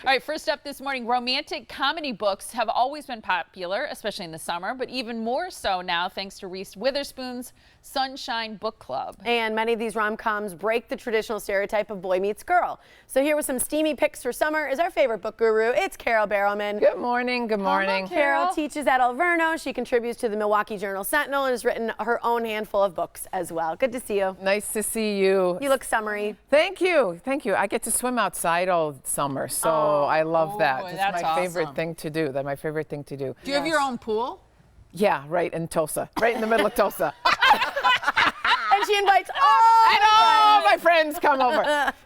All right, first up this morning, romantic comedy books have always been popular, especially in the summer, but even more so now thanks to Reese Witherspoon's Sunshine Book Club. And many of these rom-coms break the traditional stereotype of boy meets girl. So here with some steamy picks for summer is our favorite book guru. It's Carole Barrowman. Good morning. Good morning. Hello, Carole. Carole teaches at Alverno. She contributes to the Milwaukee Journal Sentinel and has written her own handful of books as well. Good to see you. Nice to see you. You look summery. Thank you. Thank you. I get to swim outside all summer, so I love that. boy, It's that's my favorite awesome. thing to do. That's my favorite thing to do. Do you have your own pool? Yeah, right in Tulsa, right in the middle of Tulsa. And she invites all And all my friends come over.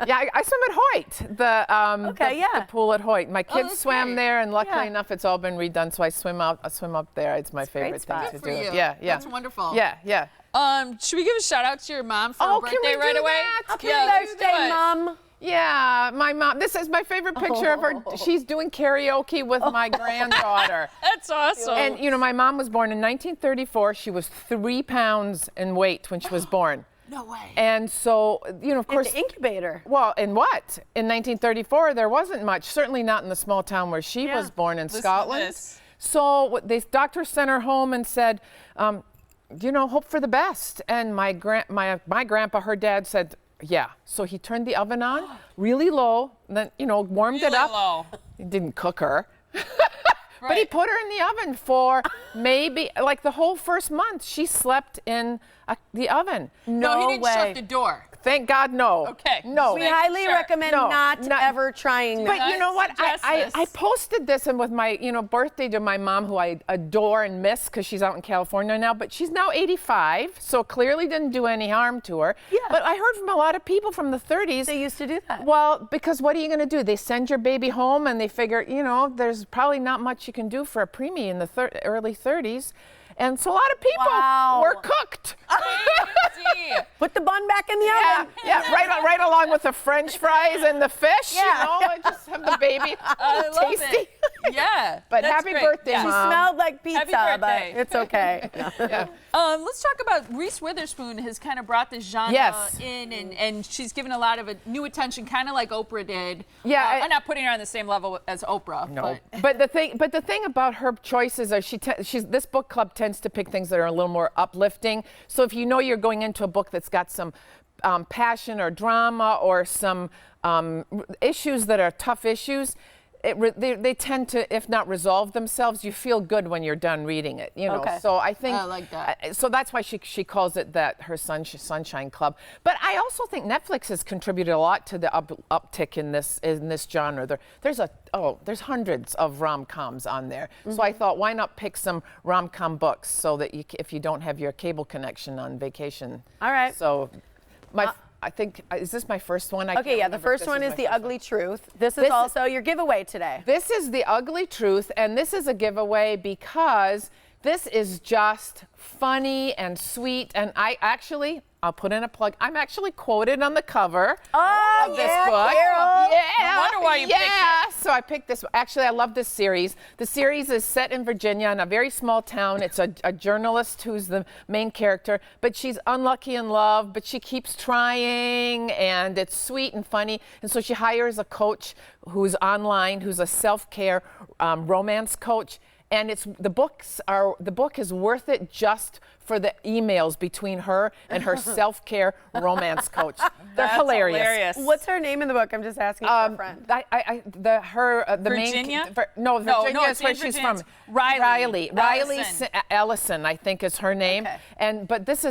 Yeah, I swim at Hoyt, the pool at Hoyt. My kids that's swam great. there, and luckily enough, it's all been redone, so I swim up there. It's my favorite thing spot. to Good do. for you. Yeah, yeah. That's wonderful. Yeah, yeah. Should we give a shout out to your mom for her Oh, birthday can we right do away? that? Happy let's do birthday, it. Mom. Yeah, my mom. This is my favorite picture of her. She's doing karaoke with my granddaughter. That's awesome. And, you know, my mom was born in 1934. She was 3 pounds in weight when she was born. No way. And so, you know, of course. The incubator. Well, in what? In 1934, there wasn't much. Certainly not in the small town where she was born in Listen to Scotland. this. So the doctor sent her home and said, you know, hope for the best. And my grandpa, her dad, said, yeah. So he turned the oven on really low, and then, you know, warmed it Really up. low. He didn't cook her. But he put her in the oven for maybe, like the whole first month, she slept in the oven. No, he didn't shut the door. Thank God, no. Okay. No. We highly recommend not ever trying that. But you know what? I posted this and with my, you know, birthday to my mom, who I adore and miss because she's out in California now, but she's now 85, so clearly didn't do any harm to her. Yeah. But I heard from a lot of people from the 30s. They used to do that. Well, because what are you going to do? They send your baby home and they figure, you know, there's probably not much you can do for a preemie in the early 30s. And so a lot of people were cooked. Crazy. Put the bun back in the oven. Yeah, right along with the French fries and the fish. Yeah. You know, and just have the baby I love tasty. it. Yeah. But that's happy great. birthday, Yeah. She Mom. smelled like pizza, but birthday. it's okay. Yeah. Let's talk about Reese Witherspoon has kind of brought this genre in, and she's given a lot of new attention, kind of like Oprah did. Yeah, I'm not putting her on the same level as Oprah. No, but the thing about her choices are this book club tends to pick things that are a little more uplifting. So if you know you're going into a book that's got some passion or drama or some issues that are tough issues, they tend to, if not resolve themselves, you feel good when you're done reading it, you know. Okay. So I think I like that. So that's why she calls it her Sunshine Club. But I also think Netflix has contributed a lot to the uptick in this genre. There's hundreds of rom-coms on there. So I thought, why not pick some rom-com books so that if you don't have your cable connection on vacation. All right. So I think, is this my first one? Okay, yeah, the first one is The Ugly Truth. This is also your giveaway today. This is The Ugly Truth, and this is a giveaway because this is just funny and sweet, and I'll put in a plug. I'm actually quoted on the cover of this book. Carole. Yeah, I wonder why you picked it. So I picked this. Actually, I love this series. The series is set in Virginia in a very small town. It's a journalist who's the main character, but she's unlucky in love, but she keeps trying, and it's sweet and funny. And so she hires a coach who's online, who's a self-care romance coach. And the book is worth it just for the emails between her and her self-care romance coach. They're hilarious. What's her name in the book? I'm just asking for a friend. Virginia? Virginia is where she's from. Riley. Ellison, I think, is her name. Okay. But this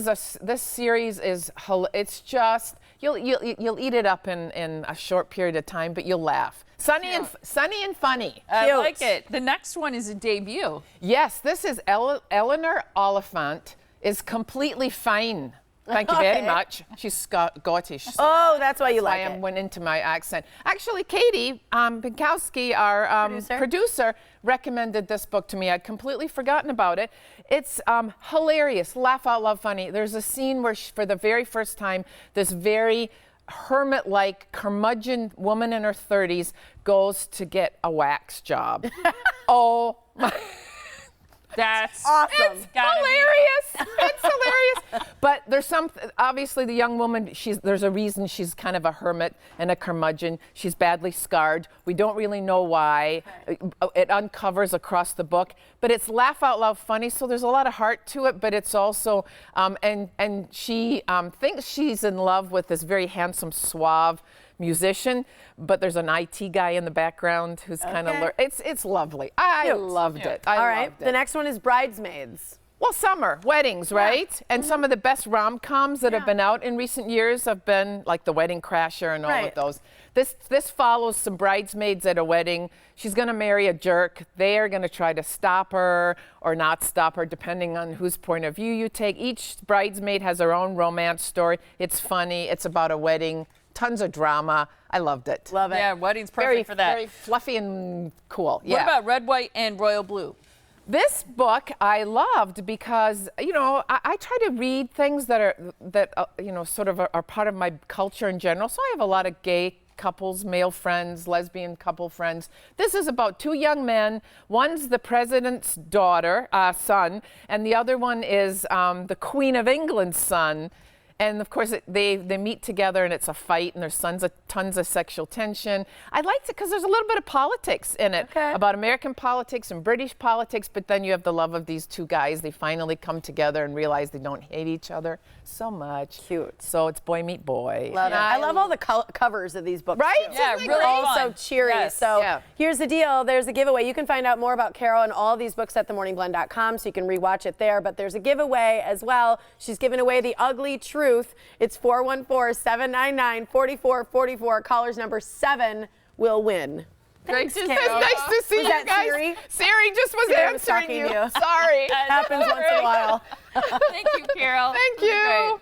series is it's just you'll eat it up in a short period of time, but you'll laugh. Sunny and funny. I like it. The next one is a debut. Yes, this is Eleanor Oliphant is completely fine. Thank you very much. She's Scottish. So That's why you like I it. went into my accent. Actually, Katie Pinkowski, our producer, recommended this book to me. I'd completely forgotten about it. It's hilarious, laugh out loud funny. There's a scene where, for the very first time, this very hermit-like curmudgeon woman in her 30s goes to get a wax job. Oh my. That's Awesome. It's Gotta be. hilarious. It's hilarious. But there's obviously the young woman, there's a reason she's kind of a hermit and a curmudgeon. She's badly scarred. We don't really know why. It uncovers across the book, but it's laugh out loud funny, so there's a lot of heart to it, but it's also, and she thinks she's in love with this very handsome, suave musician, but there's an IT guy in the background who's kind of, it's lovely. I loved it. I All right, loved it. the next one is Bridesmaids. Well, summer, weddings, right? And some of the best rom-coms that have been out in recent years have been like The Wedding Crasher and all of those. This follows some bridesmaids at a wedding. She's going to marry a jerk. They are going to try to stop her or not stop her, depending on whose point of view you take. Each bridesmaid has her own romance story. It's funny. It's about a wedding. Tons of drama. I loved it. Love it. Yeah, wedding's perfect for that. Very fluffy and cool. What about Red, White, and Royal Blue? This book I loved because, you know, I try to read things that you know, sort of are part of my culture in general. So I have a lot of gay couples, male friends, lesbian couple friends. This is about two young men. One's the president's son, and the other one is the Queen of England's son. And of course, they meet together and it's a fight and there's tons of sexual tension. I liked it because there's a little bit of politics in it, about American politics and British politics, but then you have the love of these two guys. They finally come together and realize they don't hate each other so much. Cute. So it's boy meet boy. Love it. I love all the covers of these books. Right? Too. Yeah, Isn't it really great? fun. So cheery. Yes. So here's the deal. There's a giveaway. You can find out more about Carole and all these books at themorningblend.com, so you can rewatch it there. But there's a giveaway as well. She's giving away The Ugly Truth. It's 414-799-4444. Caller's number 7 will win. Great. Thanks, It's Carole. nice to see Was you that guys. Siri? Siri just was Siri was answering talking you. to you. Sorry. Happens once in a while. Thank you, Carole. Thank This was you. great.